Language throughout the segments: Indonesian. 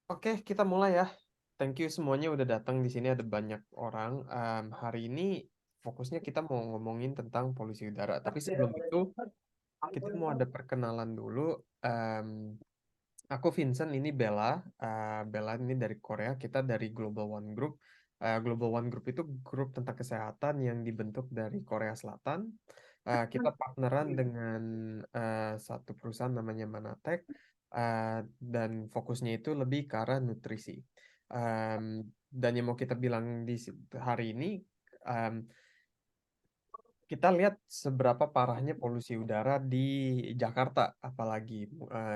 Oke, kita mulai ya. Thank you semuanya udah datang di sini ada banyak orang. Hari ini fokusnya kita mau ngomongin tentang polusi udara. Tapi sebelum itu kita mau ada perkenalan dulu. Em, aku Vincent, ini Bella. Bella ini dari Korea. Kita dari Global One Group. Global One Group itu grup tentang kesehatan yang dibentuk dari Korea Selatan. Kita partneran dengan satu perusahaan namanya Manatek, dan fokusnya itu lebih ke arah nutrisi. Em, dan yang mau kita bilang hari ini, em, kita lihat seberapa parahnya polusi udara di Jakarta, apalagi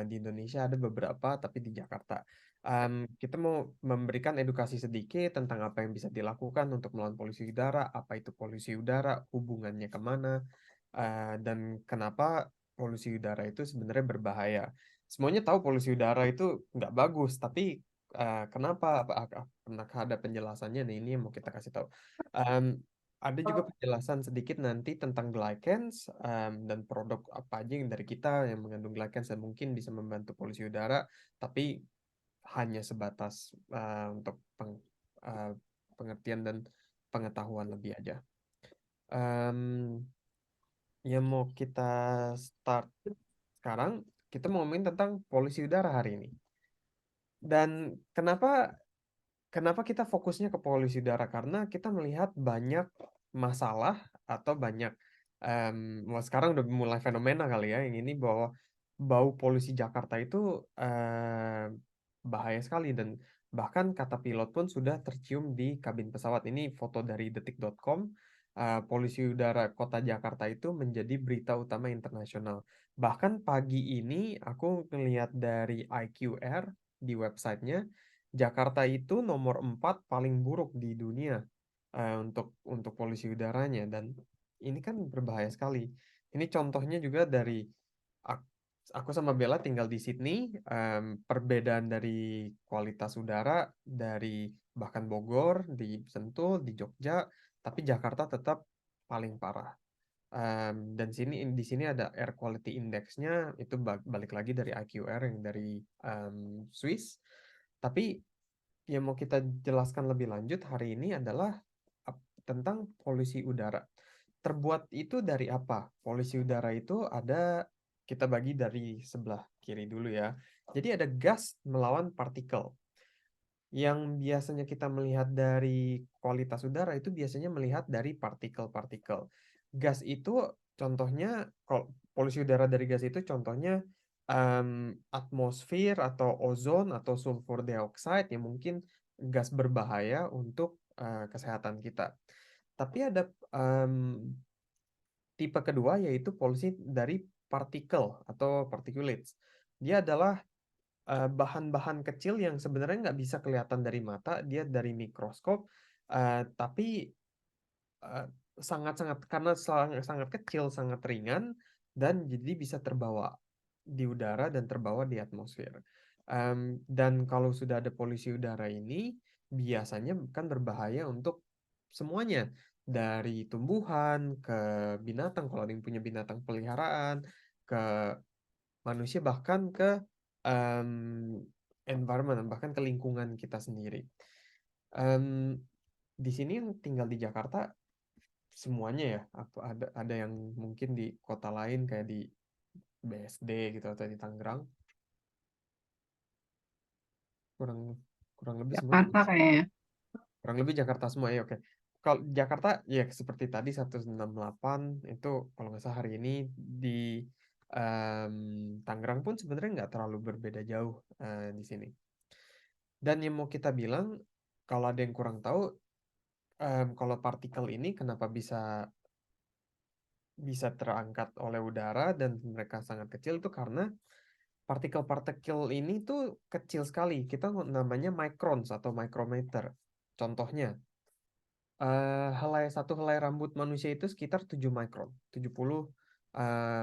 di Indonesia ada beberapa, tapi di Jakarta. Kita mau memberikan edukasi sedikit tentang apa yang bisa dilakukan untuk melawan polusi udara, apa itu polusi udara, hubungannya kemana, dan kenapa polusi udara itu sebenarnya berbahaya. Semuanya tahu polusi udara itu nggak bagus, tapi kenapa? Apakah ada penjelasannya? Nah, ini yang mau kita kasih tahu. Em, ada juga penjelasan sedikit nanti tentang glycans, dan produk apa aja yang dari kita yang mengandung glycans dan mungkin bisa membantu polusi udara, tapi hanya sebatas untuk eh, pengertian dan pengetahuan lebih aja. Em, yang mau kita start sekarang, kita mau ngomongin tentang polusi udara hari ini. Dan kenapa kita fokusnya ke polusi udara? Karena kita melihat banyak masalah atau banyak, wah, sekarang udah mulai fenomena kali ya yang ini, bahwa bau polusi Jakarta itu bahaya sekali, dan bahkan kata pilot pun sudah tercium di kabin pesawat. Ini foto dari detik.com. Polusi udara kota Jakarta itu menjadi berita utama internasional. Bahkan pagi ini aku ngelihat dari IQR di websitenya, Jakarta itu nomor 4 paling buruk di dunia untuk polusi udaranya, dan ini kan berbahaya sekali. Ini contohnya juga dari ak- aku sama Bella tinggal di Sydney. Perbedaan dari kualitas udara dari bahkan Bogor, di Sentul, di Jogja, tapi Jakarta tetap paling parah. Dan di sini ada air quality index-nya, itu balik lagi dari IQR yang dari Swiss. Tapi yang mau kita jelaskan lebih lanjut hari ini adalah tentang polusi udara. Terbuat itu dari apa? Polusi udara itu ada, kita bagi dari sebelah kiri dulu ya. Jadi ada gas melawan partikel. Yang biasanya kita melihat dari kualitas udara itu biasanya melihat dari partikel-partikel. Gas itu contohnya, kalau polusi udara dari gas itu contohnya atmosfer atau ozon atau sulfur dioxide yang mungkin gas berbahaya untuk kesehatan kita. Tapi ada em, tipe kedua, yaitu polusi dari partikel atau particulates. Dia adalah bahan-bahan kecil yang sebenarnya nggak bisa kelihatan dari mata, dia dari mikroskop, tapi eh, sangat-sangat, karena sangat, sangat kecil, sangat ringan, dan jadi bisa terbawa di udara dan terbawa di atmosfer. Dan kalau sudah ada polusi udara ini, biasanya kan berbahaya untuk semuanya, dari tumbuhan ke binatang, kalau ada yang punya binatang peliharaan, ke manusia, bahkan ke em, environment, bahkan ke lingkungan kita sendiri. Em, di sini yang tinggal di Jakarta semuanya ya, apa ada yang mungkin di kota lain kayak di BSD gitu atau di Tangerang, kurang kurang lebih semua di Jakarta kayaknya. kurang lebih Jakarta semua ya. Oke, kalau Jakarta ya seperti tadi 168 itu, kalau nggak salah hari ini di Tangerang pun sebenarnya nggak terlalu berbeda jauh di sini. Dan yang mau kita bilang, kalau ada yang kurang tahu, kalau partikel ini kenapa bisa bisa terangkat oleh udara dan mereka sangat kecil, itu karena partikel-partikel ini tuh kecil sekali. Kita namanya microns atau micrometer. Contohnya, satu helai rambut manusia itu sekitar 7 mikron, 70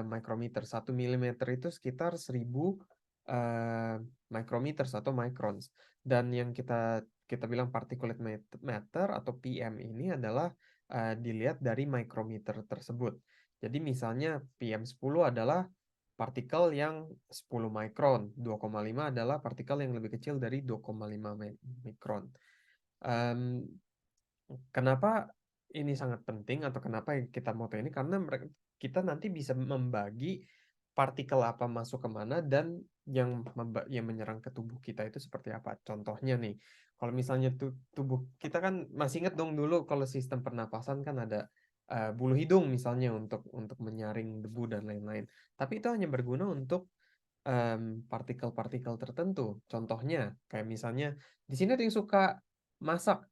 mikrometer. 1 milimeter itu sekitar 1000 eh, micrometers atau microns. Dan yang kita kita bilang particulate matter atau PM ini adalah dilihat dari micrometer tersebut. Jadi misalnya PM10 adalah partikel yang 10 mikron. 2,5 adalah partikel yang lebih kecil dari 2,5 mikron. Em, Kenapa ini sangat penting atau kenapa kita mau tahu ini? Karena kita nanti bisa membagi partikel apa masuk kemana dan yang menyerang ke tubuh kita itu seperti apa. Contohnya nih, kalau misalnya tubuh kita kan masih ingat dong dulu kalau sistem pernapasan kan ada bulu hidung misalnya untuk menyaring debu dan lain-lain. Tapi itu hanya berguna untuk partikel-partikel tertentu. Contohnya kayak misalnya di sini ada yang suka masak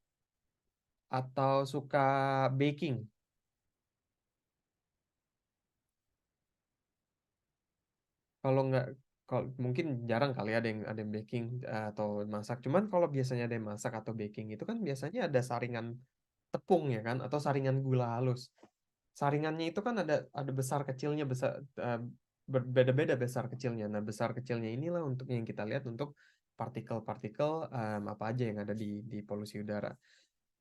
atau suka baking. Kalau nggak, kalau mungkin jarang kali ada yang baking atau masak. Cuman kalau biasanya ada yang masak atau baking itu kan biasanya ada saringan tepung ya kan atau saringan gula halus. Saringannya itu kan ada besar kecilnya besar berbeda-beda besar kecilnya. Nah, besar kecilnya inilah untuk yang kita lihat untuk partikel-partikel apa aja yang ada di polusi udara.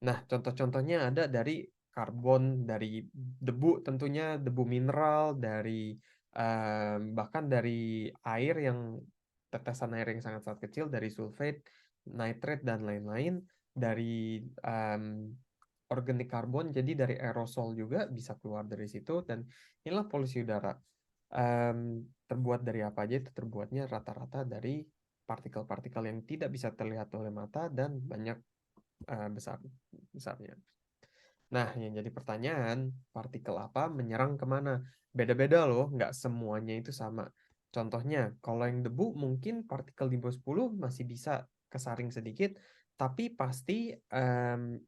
Nah, contoh-contohnya ada dari karbon, dari debu tentunya, debu mineral, dari bahkan dari air yang tetesan air yang sangat-sangat kecil, dari sulfate, nitrate, dan lain-lain, dari organik karbon, jadi dari aerosol juga bisa keluar dari situ, dan inilah polusi udara. Terbuat dari apa aja? Itu terbuatnya rata-rata dari partikel-partikel yang tidak bisa terlihat oleh mata dan banyak besar besarnya. Nah, yang jadi pertanyaan, partikel apa menyerang kemana? Beda-beda loh, nggak semuanya itu sama. Contohnya, kalau yang debu mungkin partikel di bawah 10 masih bisa kesaring sedikit, tapi pasti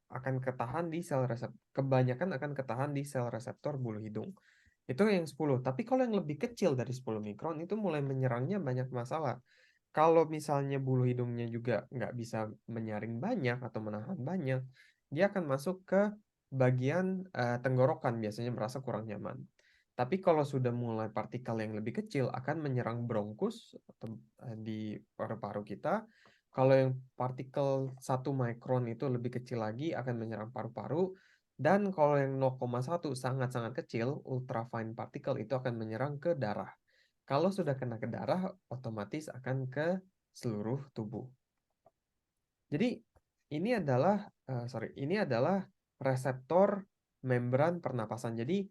akan ketahan di sel reseptor. Kebanyakan akan ketahan di sel reseptor bulu hidung. Itu yang 10. Tapi kalau yang lebih kecil dari 10 mikron itu mulai menyerangnya banyak masalah. Kalau misalnya bulu hidungnya juga nggak bisa menyaring banyak atau menahan banyak, dia akan masuk ke bagian tenggorokan, biasanya merasa kurang nyaman. Tapi kalau sudah mulai partikel yang lebih kecil akan menyerang bronkus atau di paru-paru kita. Kalau yang partikel 1 mikron itu lebih kecil lagi akan menyerang paru-paru. Dan kalau yang 0,1 sangat-sangat kecil, ultrafine particle itu akan menyerang ke darah. Kalau sudah kena ke darah, otomatis akan ke seluruh tubuh. Jadi ini adalah reseptor membran pernapasan. Jadi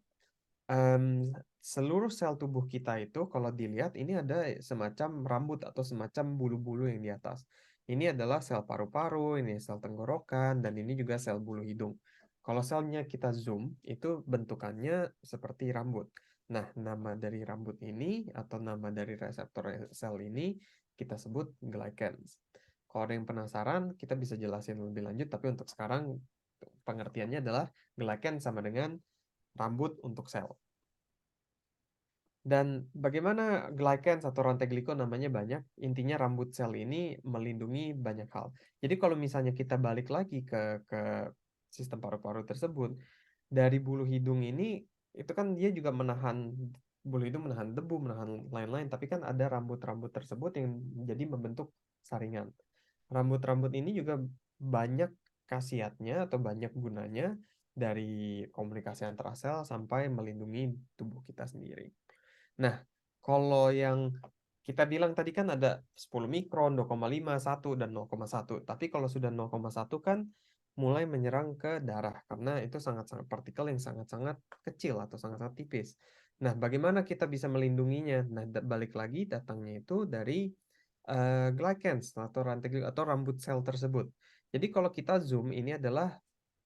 seluruh sel tubuh kita itu kalau dilihat ini ada semacam rambut atau semacam bulu-bulu yang di atas. Ini adalah sel paru-paru, ini sel tenggorokan, dan ini juga sel bulu hidung. Kalau selnya kita zoom, itu bentukannya seperti rambut. Nah, nama dari rambut ini atau nama dari reseptor sel ini kita sebut glycans. Kalau ada yang penasaran, kita bisa jelasin lebih lanjut, tapi untuk sekarang pengertiannya adalah glycan sama dengan rambut untuk sel. Dan bagaimana glycans atau rantai glikon namanya banyak, intinya rambut sel ini melindungi banyak hal. Jadi kalau misalnya kita balik lagi ke sistem paru-paru tersebut, dari bulu hidung ini, itu kan dia juga menahan, bulu hidung menahan debu, menahan lain-lain, tapi kan ada rambut-rambut tersebut yang jadi membentuk saringan. Rambut-rambut ini juga banyak khasiatnya atau banyak gunanya dari komunikasi antara sel sampai melindungi tubuh kita sendiri. Nah, kalau yang kita bilang tadi kan ada 10 mikron, 2,5, 1, dan 0,1. Tapi kalau sudah 0,1 kan mulai menyerang ke darah karena itu sangat-sangat partikel yang sangat-sangat kecil atau sangat-sangat tipis. Nah, bagaimana kita bisa melindunginya? Nah, balik lagi datangnya itu dari glycans atau rantai atau rambut sel tersebut. Jadi kalau kita zoom ini adalah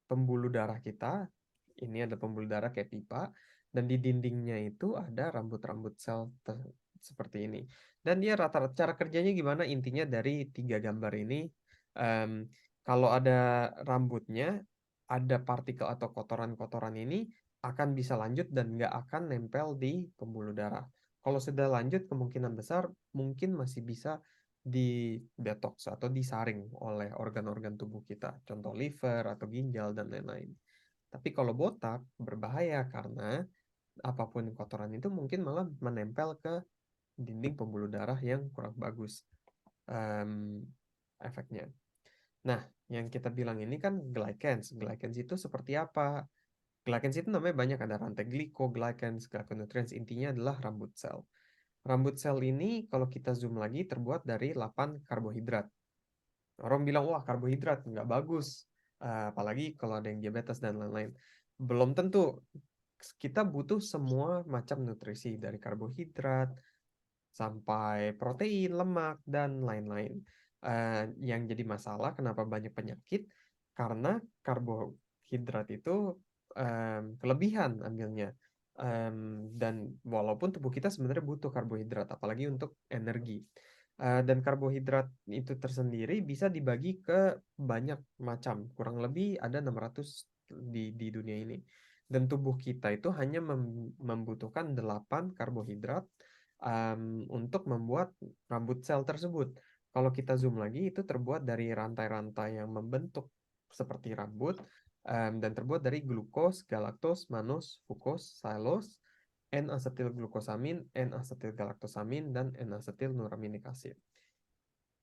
pembuluh darah kita. Ini ada pembuluh darah kayak pipa. Dan di dindingnya itu ada rambut-rambut sel seperti ini. Dan dia rata-rata cara kerjanya gimana? Intinya dari 3 gambar ini. em, Kalau ada rambutnya, ada partikel atau kotoran-kotoran ini akan bisa lanjut dan nggak akan nempel di pembuluh darah. Kalau sudah lanjut, kemungkinan besar mungkin masih bisa di detox atau disaring oleh organ-organ tubuh kita, contoh liver atau ginjal dan lain-lain. Tapi kalau botak berbahaya karena apapun kotoran itu mungkin malah menempel ke dinding pembuluh darah yang kurang bagus em, efeknya. Nah, yang kita bilang ini kan glycans. Glycans itu seperti apa? Glycans itu namanya banyak, ada rantai glycoglycans, glyconutrients, intinya adalah rambut sel. Rambut sel ini kalau kita zoom lagi terbuat dari 8 karbohidrat. Orang bilang, wah karbohidrat nggak bagus. Apalagi kalau ada yang diabetes dan lain-lain. Belum tentu. Kita butuh semua macam nutrisi dari karbohidrat, sampai protein, lemak, dan lain-lain. Yang jadi masalah kenapa banyak penyakit karena karbohidrat itu kelebihan ambilnya. Dan walaupun tubuh kita sebenarnya butuh karbohidrat, apalagi untuk energi. Dan karbohidrat itu tersendiri bisa dibagi ke banyak macam. Kurang lebih ada 600 di dunia ini. Dan tubuh kita itu hanya membutuhkan 8 karbohidrat untuk membuat rambut sel tersebut. Kalau kita zoom lagi, itu terbuat dari rantai-rantai yang membentuk seperti rambut dan terbuat dari glukos, galaktos, manus, fukos, xylose, N-asetilglukosamin, N-asetilgalaktosamin, dan N-asetilnuraminik acid.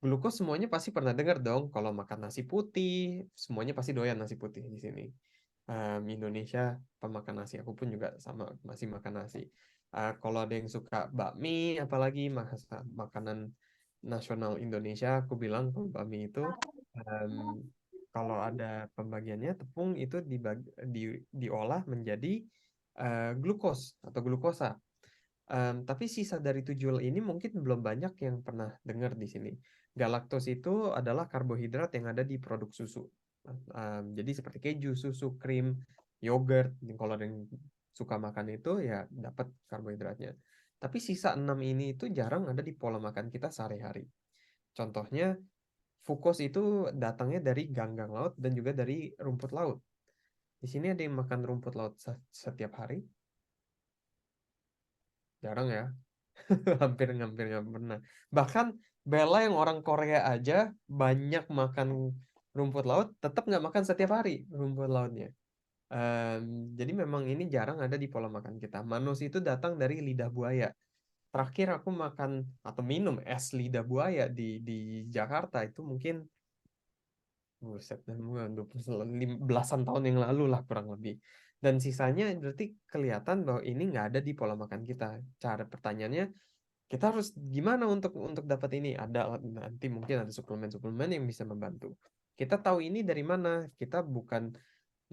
Glukos semuanya pasti pernah dengar dong kalau makan nasi putih, semuanya pasti doyan nasi putih di sini. Indonesia pemakan nasi, aku pun juga sama masih makan nasi. Kalau ada yang suka bakmi, apalagi makanan nasional Indonesia, aku bilang kalau bakmi itu em, kalau ada pembagiannya tepung itu diolah menjadi glukos atau glukosa. Tapi sisa dari tujul ini mungkin belum banyak yang pernah dengar di sini. Galaktos itu adalah karbohidrat yang ada di produk susu. Jadi seperti keju, susu, krim, yogurt. Kalau ada yang suka makan itu ya dapat karbohidratnya. Tapi sisa 6 ini itu jarang ada di pola makan kita sehari-hari. Contohnya, fukos itu datangnya dari ganggang laut dan juga dari rumput laut. Di sini ada yang makan rumput laut setiap hari? Jarang ya. Hampir nggak pernah. Bahkan Bella yang orang Korea aja banyak makan rumput laut, tetap nggak makan setiap hari rumput lautnya. Jadi memang ini jarang ada di pola makan kita. Manus itu datang dari lidah buaya. Terakhir aku makan atau minum es lidah buaya di Jakarta itu mungkin buset dan belasan tahun yang lalu lah kurang lebih. Dan sisanya berarti kelihatan bahwa ini nggak ada di pola makan kita. Cara pertanyaannya, kita harus gimana untuk dapat ini? Ada nanti mungkin ada suplemen-suplemen yang bisa membantu. Kita tahu ini dari mana? Kita bukan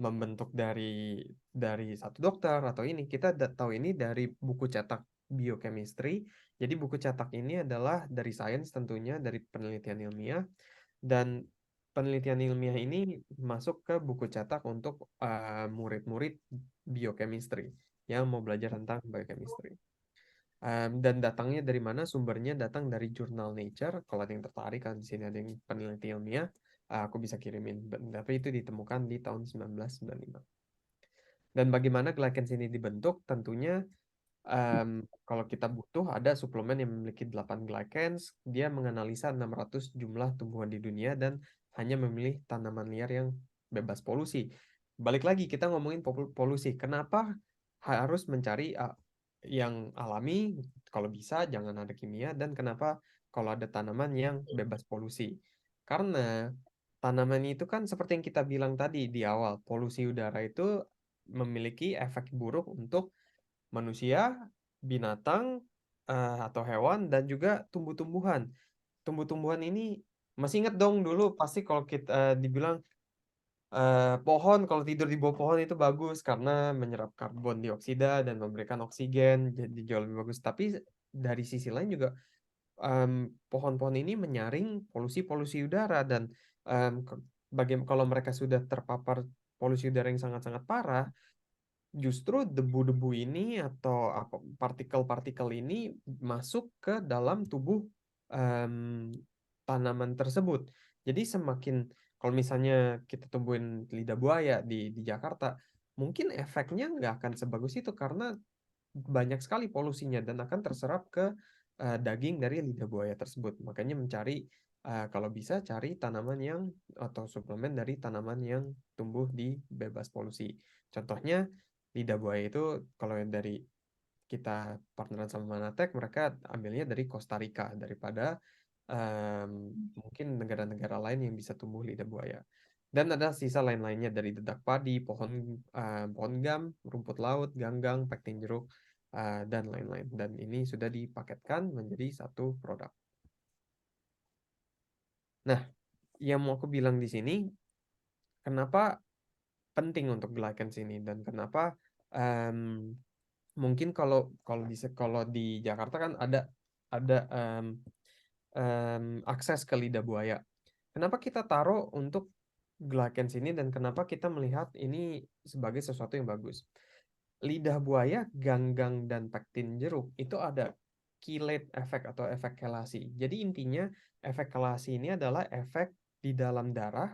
membentuk dari satu dokter atau ini. Kita tahu ini dari buku cetak biochemistry. Jadi buku cetak ini adalah dari sains tentunya, dari penelitian ilmiah dan penelitian ilmiah ini masuk ke buku cetak untuk murid-murid biochemistry yang mau belajar tentang biochemistry. Dan datangnya dari mana? Sumbernya datang dari jurnal Nature. Kalau ada yang tertarik, kan di sini ada yang peneliti ilmiah, aku bisa kirimin. Tapi itu ditemukan di tahun 1995. Dan bagaimana glycans ini dibentuk? Tentunya kalau kita butuh ada suplemen yang memiliki 8 glycans, dia menganalisa 600 jumlah tumbuhan di dunia dan hanya memilih tanaman liar yang bebas polusi. Balik lagi kita ngomongin polusi. Kenapa harus mencari yang alami kalau bisa jangan ada kimia dan kenapa kalau ada tanaman yang bebas polusi? Karena tanaman itu kan seperti yang kita bilang tadi di awal, polusi udara itu memiliki efek buruk untuk manusia, binatang, atau hewan, dan juga tumbuh-tumbuhan. Tumbuh-tumbuhan ini masih ingat dong dulu pasti kalau kita dibilang pohon kalau tidur di bawah pohon itu bagus karena menyerap karbon dioksida dan memberikan oksigen jadi jauh lebih bagus. Tapi dari sisi lain juga em, pohon-pohon ini menyaring polusi-polusi udara dan kalau mereka sudah terpapar polusi udara yang sangat-sangat parah, justru debu-debu ini atau apa partikel-partikel ini masuk ke dalam tubuh em, tanaman tersebut. Jadi semakin kalau misalnya kita tumbuhin lidah buaya di Jakarta, mungkin efeknya nggak akan sebagus itu karena banyak sekali polusinya dan akan terserap ke daging dari lidah buaya tersebut. Makanya mencari kalau bisa cari tanaman yang atau suplemen dari tanaman yang tumbuh di bebas polusi. Contohnya lidah buaya itu kalau yang dari kita partneran sama Manatek, mereka ambilnya dari Costa Rica daripada em, mungkin negara-negara lain yang bisa tumbuh lidah buaya. Dan ada sisa lain-lainnya dari dedak padi, pohon pohon gam, rumput laut, ganggang, pektin jeruk, dan lain-lain. Dan ini sudah dipaketkan menjadi satu produk. Nah, yang mau aku bilang di sini, kenapa penting untuk glycans ini dan kenapa em, mungkin kalau di Jakarta kan ada akses ke lidah buaya. Kenapa kita taruh untuk glycans ini dan kenapa kita melihat ini sebagai sesuatu yang bagus? Lidah buaya, ganggang, dan pektin jeruk itu ada chelate effect atau efek kelasi. Jadi intinya efek kelasi ini adalah efek di dalam darah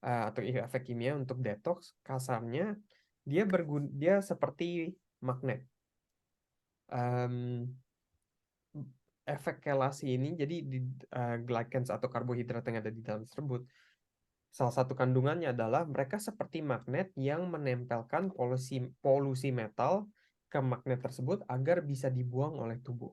atau efek kimia untuk detox. Kasarnya dia seperti magnet. Em, Efek kelasi ini jadi di glycans atau karbohidrat yang ada di dalam tersebut, salah satu kandungannya adalah mereka seperti magnet yang menempelkan polusi polusi metal ke magnet tersebut agar bisa dibuang oleh tubuh.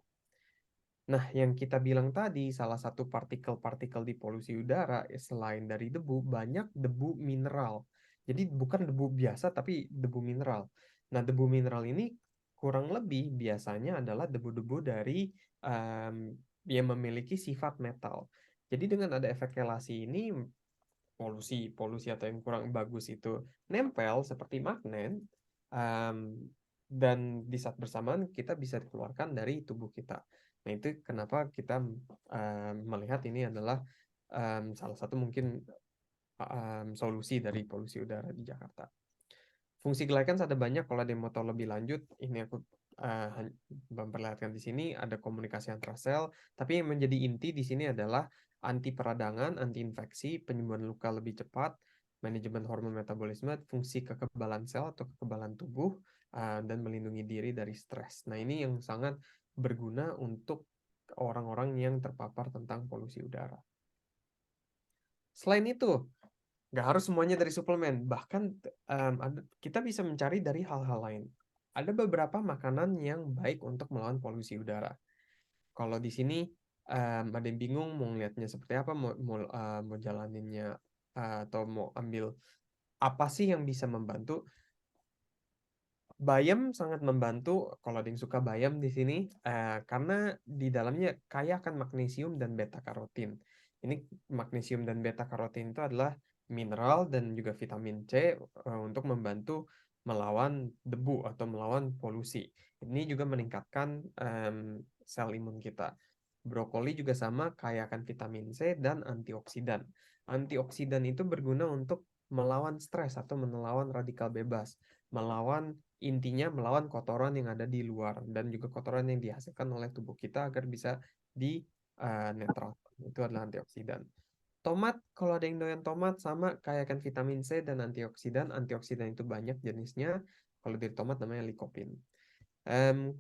Nah, yang kita bilang tadi, salah satu partikel-partikel di polusi udara selain dari debu, banyak debu mineral. Jadi bukan debu biasa, tapi debu mineral. Nah, debu mineral ini kurang lebih biasanya adalah debu-debu dari em, yang memiliki sifat metal. Jadi dengan ada efek kelasi ini, polusi atau yang kurang bagus itu nempel seperti magnet, em, dan di saat bersamaan kita bisa dikeluarkan dari tubuh kita. Nah, itu kenapa kita melihat ini adalah salah satu mungkin solusi dari polusi udara di Jakarta. Fungsi glycans ada banyak. Kalau ada yang mau tahu lebih lanjut, ini aku memperlihatkan di sini ada komunikasi antar sel. Tapi yang menjadi inti di sini adalah anti peradangan, anti infeksi, penyembuhan luka lebih cepat, manajemen hormon metabolisme, fungsi kekebalan sel atau kekebalan tubuh, dan melindungi diri dari stres. Nah, ini yang sangat berguna untuk orang-orang yang terpapar tentang polusi udara. Selain itu, nggak harus semuanya dari suplemen, bahkan kita bisa mencari dari hal-hal lain. Ada beberapa makanan yang baik untuk melawan polusi udara. Kalau di sini ada yang bingung mau ngeliatnya seperti apa, mau jalaninnya atau mau ambil apa sih yang bisa membantu. Bayam sangat membantu kalau ada yang suka bayam di sini karena di dalamnya kaya akan magnesium dan beta karotin. Ini magnesium dan beta karotin itu adalah mineral dan juga vitamin C untuk membantu melawan debu atau melawan polusi. Ini juga meningkatkan sel imun kita. Brokoli juga sama, kaya akan vitamin C dan antioksidan. Antioksidan itu berguna untuk melawan stres atau melawan radikal bebas, melawan intinya melawan kotoran yang ada di luar dan juga kotoran yang dihasilkan oleh tubuh kita agar bisa di netralkan. Itu adalah antioksidan. Tomat, kalau ada yang doyan tomat sama kaya akan vitamin C dan antioksidan. Antioksidan itu banyak jenisnya. Kalau di tomat namanya lycopene.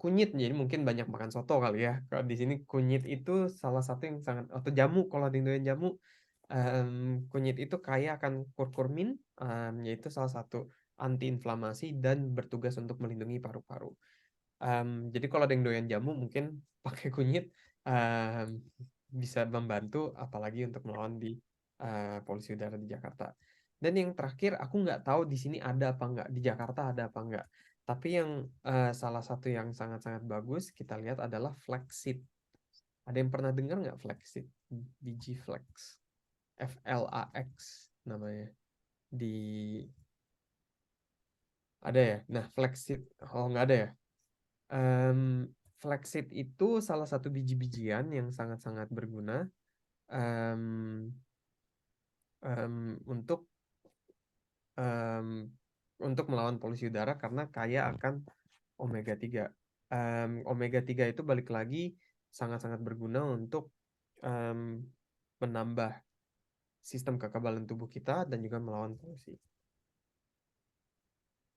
Kunyit, jadi mungkin banyak makan soto kali ya. Kalau di sini kunyit itu salah satu yang sangat, atau jamu, kalau ada yang doyan jamu, kunyit itu kaya akan kurkumin, yaitu salah satu antiinflamasi dan bertugas untuk melindungi paru-paru. Jadi kalau ada yang doyan jamu mungkin pakai kunyit em, bisa membantu, apalagi untuk melawan di polusi udara di Jakarta. Dan yang terakhir, aku nggak tahu di sini ada apa nggak, di Jakarta ada apa nggak. Tapi yang salah satu yang sangat-sangat bagus kita lihat adalah flaxseed. Ada yang pernah dengar nggak flaxseed? Biji flax, FLAX namanya. Di ada ya. Nah, flaxseed, oh nggak ada ya. Em, Flaxseed itu salah satu biji-bijian yang sangat-sangat berguna em, untuk em, untuk melawan polusi udara karena kaya akan omega 3. Omega 3 itu balik lagi sangat-sangat berguna untuk em, menambah sistem kekebalan tubuh kita dan juga melawan polusi.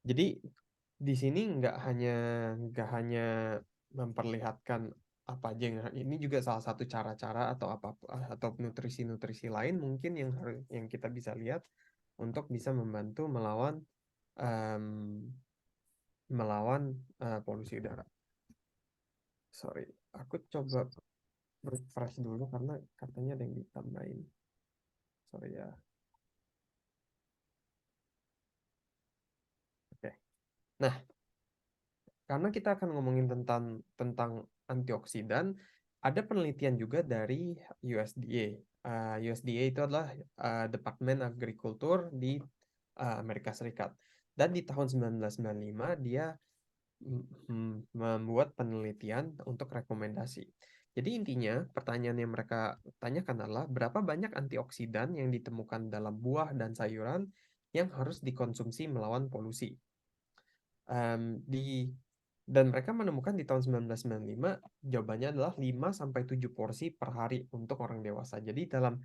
Jadi di sini nggak hanya memperlihatkan apa aja ini juga salah satu cara-cara atau apa atau nutrisi-nutrisi lain mungkin yang kita bisa lihat untuk bisa membantu em, melawan polusi udara. Sorry, aku coba refresh dulu karena katanya ada yang ditambahin. Sorry ya. Oke. Nah, karena kita akan ngomongin tentang antioksidan, ada penelitian juga dari USDA. USDA itu adalah Departemen Agrikultur di Amerika Serikat. Dan di tahun 1995 dia membuat penelitian untuk rekomendasi. Jadi intinya pertanyaan yang mereka tanyakan adalah berapa banyak antioksidan yang ditemukan dalam buah dan sayuran yang harus dikonsumsi melawan polusi. Dan mereka menemukan di tahun 1995 jawabannya adalah 5 sampai 7 porsi per hari untuk orang dewasa. Jadi dalam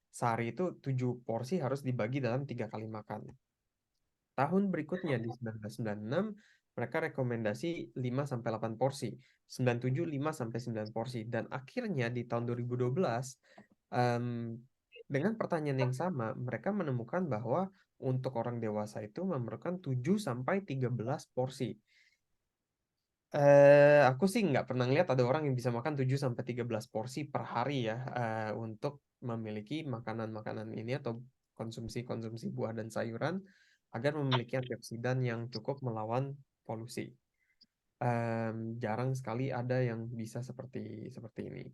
sehari itu 7 porsi harus dibagi dalam 3 kali makan. Tahun berikutnya di 1996 mereka rekomendasi 5 sampai 8 porsi, 97 5 sampai 9 porsi, dan akhirnya di tahun 2012 em, dengan pertanyaan yang sama mereka menemukan bahwa untuk orang dewasa itu memerlukan 7 sampai 13 porsi. Aku sih nggak pernah lihat ada orang yang bisa makan 7 sampai 13 porsi per hari ya, untuk memiliki makanan-makanan ini atau konsumsi-konsumsi buah dan sayuran agar memiliki antioksidan yang cukup melawan polusi. Jarang sekali ada yang bisa seperti seperti ini.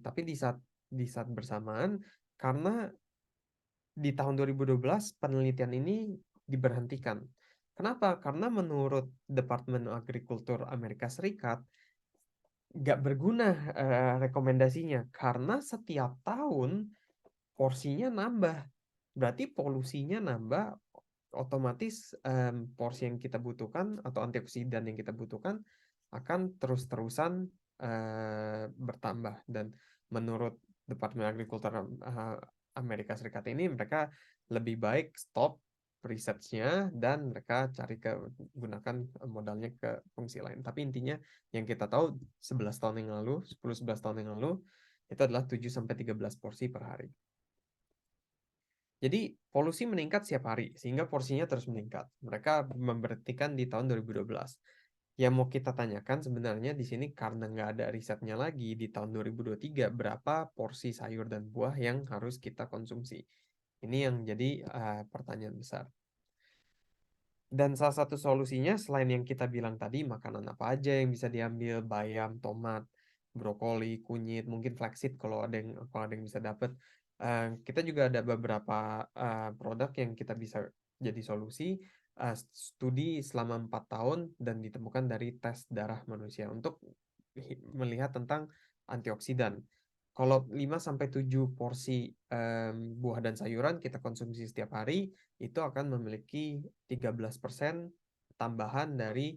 Tapi di saat bersamaan, karena di tahun 2012 penelitian ini diberhentikan. Kenapa? Karena menurut Departemen Agrikultur Amerika Serikat nggak berguna rekomendasinya karena setiap tahun porsinya nambah. Berarti polusinya nambah, otomatis porsi yang kita butuhkan atau antioksidan yang kita butuhkan akan terus-terusan bertambah. Dan menurut Departemen Agrikultur Amerika Serikat ini mereka lebih baik stop risetnya dan mereka cari gunakan modalnya ke fungsi lain. Tapi intinya yang kita tahu 11 tahun yang lalu, 10-11 tahun yang lalu itu adalah 7 sampai 13 porsi per hari. Jadi polusi meningkat setiap hari sehingga porsinya terus meningkat. Mereka memberhentikan di tahun 2012. Yang mau kita tanyakan sebenarnya di sini karena nggak ada risetnya lagi di tahun 2023 berapa porsi sayur dan buah yang harus kita konsumsi. Ini yang jadi pertanyaan besar. Dan salah satu solusinya selain yang kita bilang tadi, makanan apa aja yang bisa diambil, bayam, tomat, brokoli, kunyit, mungkin flaxseed kalau ada yang bisa dapat. Kita juga ada beberapa produk yang kita bisa jadi solusi. Studi selama 4 tahun dan ditemukan dari tes darah manusia untuk melihat tentang antioksidan. Kalau 5 sampai 7 porsi buah dan sayuran kita konsumsi setiap hari, itu akan memiliki 13% tambahan dari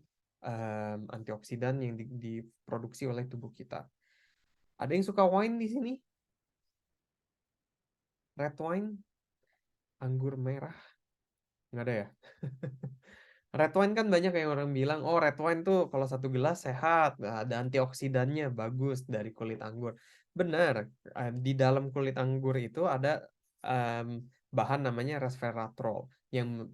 antioksidan yang diproduksi oleh tubuh kita. Ada yang suka wine di sini? Red wine? Anggur merah? Nggak ada ya? Red wine kan banyak yang orang bilang, oh red wine tuh kalau satu gelas sehat, ada antioksidannya, bagus dari kulit anggur. Benar, di dalam kulit anggur itu ada em, bahan namanya resveratrol yang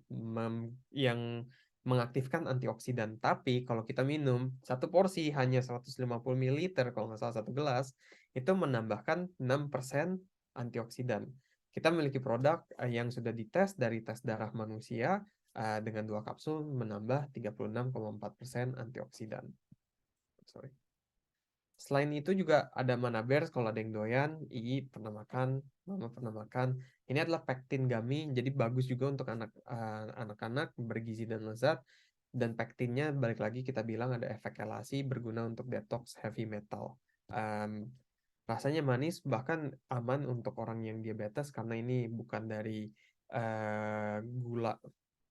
yang mengaktifkan antioksidan. Tapi kalau kita minum satu porsi hanya 150 ml kalau nggak salah satu gelas, itu menambahkan 6% antioksidan. Kita memiliki produk yang sudah dites dari tes darah manusia dengan 2 kapsul menambah 36,4% antioksidan. Sorry. Selain itu juga ada Manabers kalau ada yang doyan, Ii pernah makan, Mama pernah makan. Ini adalah pektin gummy, jadi bagus juga untuk anak-anak, bergizi dan lezat. Dan pektinnya balik lagi kita bilang ada efek elasi berguna untuk detox heavy metal. Um, Rasanya manis bahkan aman untuk orang yang diabetes karena ini bukan dari gula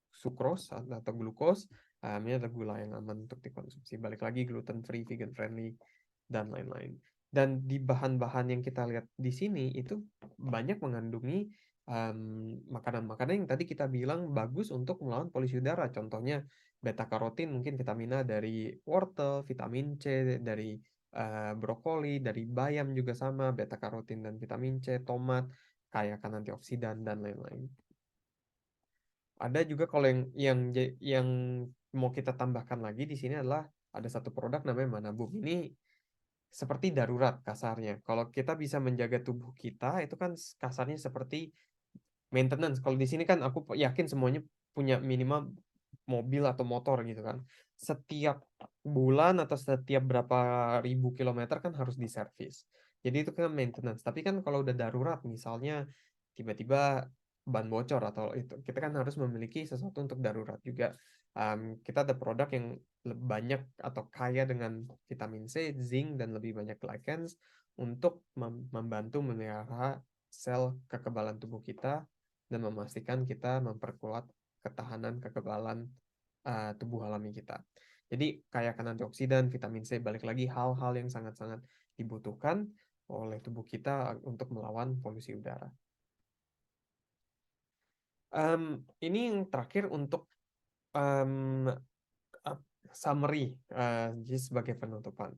sukros atau glukos. Ini adalah gula yang aman untuk dikonsumsi. Balik lagi gluten free, vegan friendly, dan lain-lain. Dan di bahan-bahan yang kita lihat di sini itu banyak mengandungi makanan-makanan yang tadi kita bilang bagus untuk melawan polusi udara. Contohnya beta karotin, mungkin vitamina dari wortel, vitamin C dari brokoli, dari bayam juga sama, beta karotin dan vitamin C, tomat, kaya akan antioksidan dan lain-lain. Ada juga kalau yang mau kita tambahkan lagi di sini adalah ada satu produk namanya Manabum. Ini seperti darurat kasarnya. Kalau kita bisa menjaga tubuh kita itu kan kasarnya seperti maintenance. Kalau di sini kan aku yakin semuanya punya minimal mobil atau motor gitu kan. setiap bulan atau setiap berapa ribu kilometer kan harus diservis. Jadi itu kan maintenance. Tapi kan kalau udah darurat, misalnya tiba-tiba ban bocor atau itu, kita kan harus memiliki sesuatu untuk darurat juga. Kita ada produk yang banyak atau kaya dengan vitamin C, zinc, dan lebih banyak glycans untuk membantu memelihara sel kekebalan tubuh kita dan memastikan kita memperkuat ketahanan kekebalan tubuh alami kita. Jadi kaya akan antioksidan, vitamin C, balik lagi hal-hal yang sangat-sangat dibutuhkan oleh tubuh kita untuk melawan polusi udara. Ini yang terakhir untuk um, summary, jadi sebagai penutupan.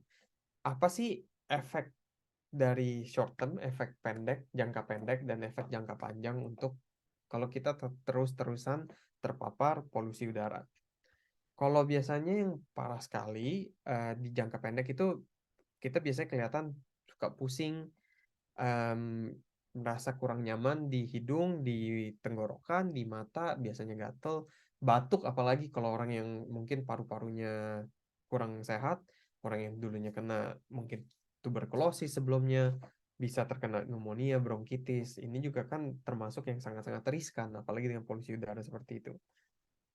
Apa sih efek dari short term, efek pendek, jangka pendek, dan efek jangka panjang untuk kalau kita terus-terusan terpapar polusi udara? Kalau biasanya yang parah sekali di jangka pendek itu kita biasanya kelihatan suka pusing, em, merasa kurang nyaman di hidung, di tenggorokan, di mata, biasanya gatel, batuk, apalagi kalau orang yang mungkin paru-parunya kurang sehat, orang yang dulunya kena mungkin tuberkulosis sebelumnya, bisa terkena pneumonia, bronkitis. Ini juga kan termasuk yang sangat-sangat riskan, apalagi dengan polusi udara seperti itu.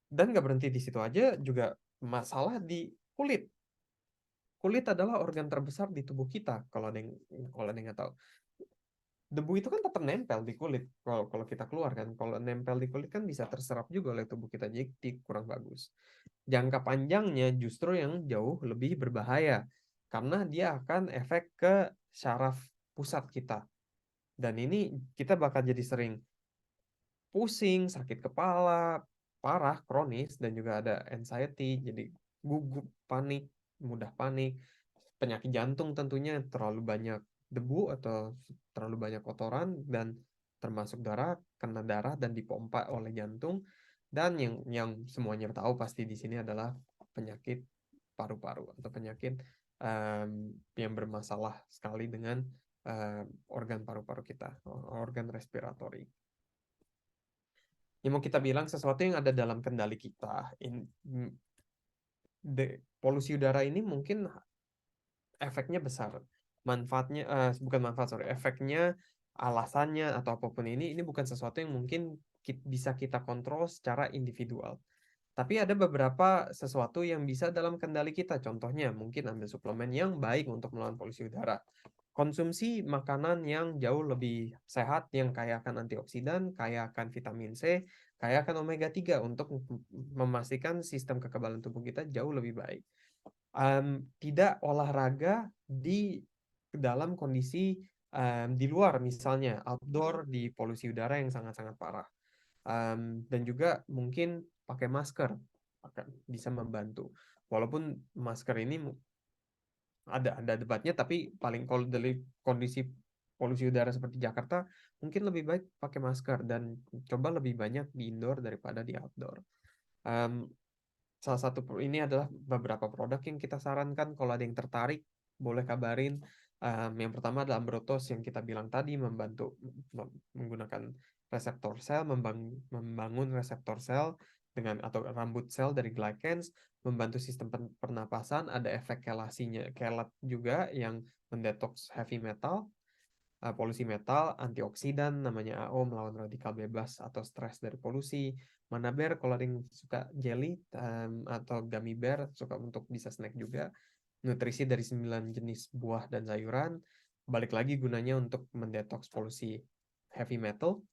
Dan nggak berhenti di situ aja, juga masalah di kulit. Kulit adalah organ terbesar di tubuh kita, kalau ada yang nggak tahu. Debu itu kan tetap nempel di kulit kalau kalau kita keluar kan. Kalau nempel di kulit kan bisa terserap juga oleh tubuh kita, jadi kurang bagus. Jangka panjangnya justru yang jauh lebih berbahaya karena dia akan efek ke syaraf pusat kita. Dan ini kita bakal jadi sering pusing, sakit kepala, parah, kronis, dan juga ada anxiety, jadi gugup, panik, mudah panik, penyakit jantung tentunya terlalu banyak debu atau terlalu banyak kotoran dan termasuk darah, kena darah dan dipompa oleh jantung, dan yang semuanya tahu pasti di sini adalah penyakit paru-paru atau penyakit yang bermasalah sekali dengan organ paru-paru kita, organ respiratori. Yang mau kita bilang sesuatu yang ada dalam kendali kita. Polusi udara ini mungkin efeknya besar. Manfaatnya, bukan manfaat, sorry, efeknya, alasannya, atau apapun ini bukan sesuatu yang mungkin bisa kita kontrol secara individual. Tapi ada beberapa sesuatu yang bisa dalam kendali kita. Contohnya, mungkin ambil suplemen yang baik untuk melawan polusi udara. Konsumsi makanan yang jauh lebih sehat, yang kaya akan antioksidan, kaya akan vitamin C, kaya akan omega 3 untuk memastikan sistem kekebalan tubuh kita jauh lebih baik. Tidak olahraga di dalam kondisi di luar, misalnya outdoor di polusi udara yang sangat-sangat parah. Dan juga mungkin pakai masker akan bisa membantu. Walaupun masker ini ada debatnya, tapi paling kalau dari kondisi polusi udara seperti Jakarta, mungkin lebih baik pakai masker dan coba lebih banyak di indoor daripada di outdoor. Um, Salah satu ini adalah beberapa produk yang kita sarankan. Kalau ada yang tertarik, boleh kabarin. Yang pertama adalah Ambrotos yang kita bilang tadi, membantu menggunakan reseptor sel, membangun reseptor sel dengan atau rambut sel dari glycans, membantu sistem pernapasan. Ada efek kelasinya, kelat juga yang mendetoks heavy metal, polusi metal, antioksidan namanya AO, melawan radikal bebas atau stres dari polusi. Mana bear kalau ada yang suka jelly atau gummy bear, suka untuk bisa snack juga. Nutrisi dari 9 jenis buah dan sayuran. Balik lagi gunanya untuk mendetoks polusi heavy metal.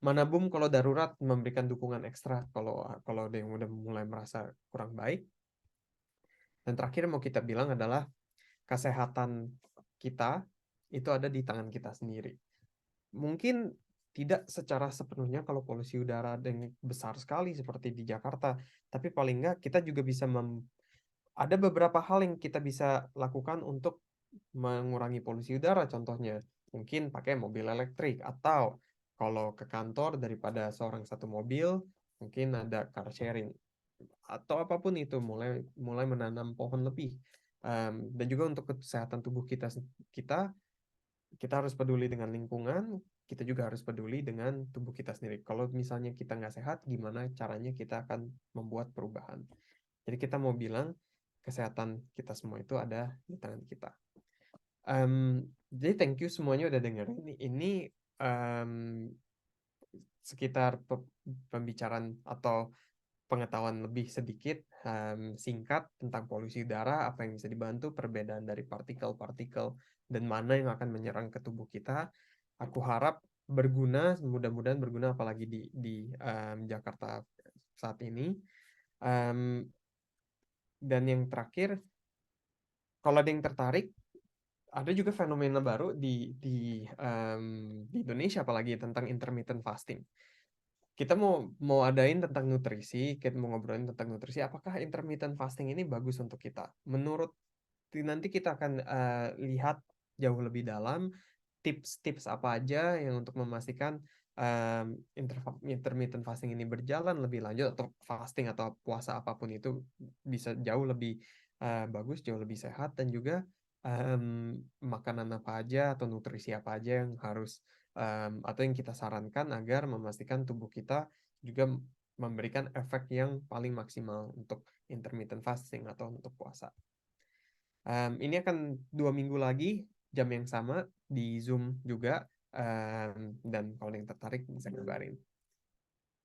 Manabum kalau darurat memberikan dukungan ekstra kalau kalau ada yang udah mulai merasa kurang baik. Dan terakhir mau kita bilang adalah kesehatan kita itu ada di tangan kita sendiri. Mungkin tidak secara sepenuhnya kalau polusi udara yang besar sekali seperti di Jakarta, tapi paling enggak kita juga bisa ada beberapa hal yang kita bisa lakukan untuk mengurangi polusi udara. Contohnya mungkin pakai mobil elektrik, atau kalau ke kantor daripada seorang satu mobil mungkin ada car sharing, atau apapun itu, mulai mulai menanam pohon lebih. Dan juga untuk kesehatan tubuh kita kita harus peduli dengan lingkungan, kita juga harus peduli dengan tubuh kita sendiri. Kalau misalnya kita nggak sehat, gimana caranya kita akan membuat perubahan? Jadi kita mau bilang kesehatan kita semua itu ada di tangan kita. Jadi thank you semuanya udah dengerin. Ini em, sekitar pembicaraan atau pengetahuan lebih sedikit singkat tentang polusi udara, apa yang bisa dibantu, perbedaan dari partikel-partikel, dan mana yang akan menyerang ke tubuh kita. Aku harap berguna, mudah-mudahan berguna apalagi di Jakarta saat ini. Em, dan yang terakhir, kalau ada yang tertarik, ada juga fenomena baru di Indonesia apalagi tentang intermittent fasting. Kita mau adain tentang nutrisi, kita mau ngobrolin tentang nutrisi. Apakah intermittent fasting ini bagus untuk kita? Menurut nanti kita akan lihat jauh lebih dalam tips-tips apa aja yang untuk memastikan intermittent fasting ini berjalan lebih lanjut, atau fasting atau puasa apapun itu bisa jauh lebih bagus, jauh lebih sehat, dan juga makanan apa aja atau nutrisi apa aja yang harus atau yang kita sarankan agar memastikan tubuh kita juga memberikan efek yang paling maksimal untuk intermittent fasting atau untuk puasa. Ini akan 2 minggu lagi, jam yang sama, di Zoom juga. Dan kalau yang tertarik bisa ngabarin.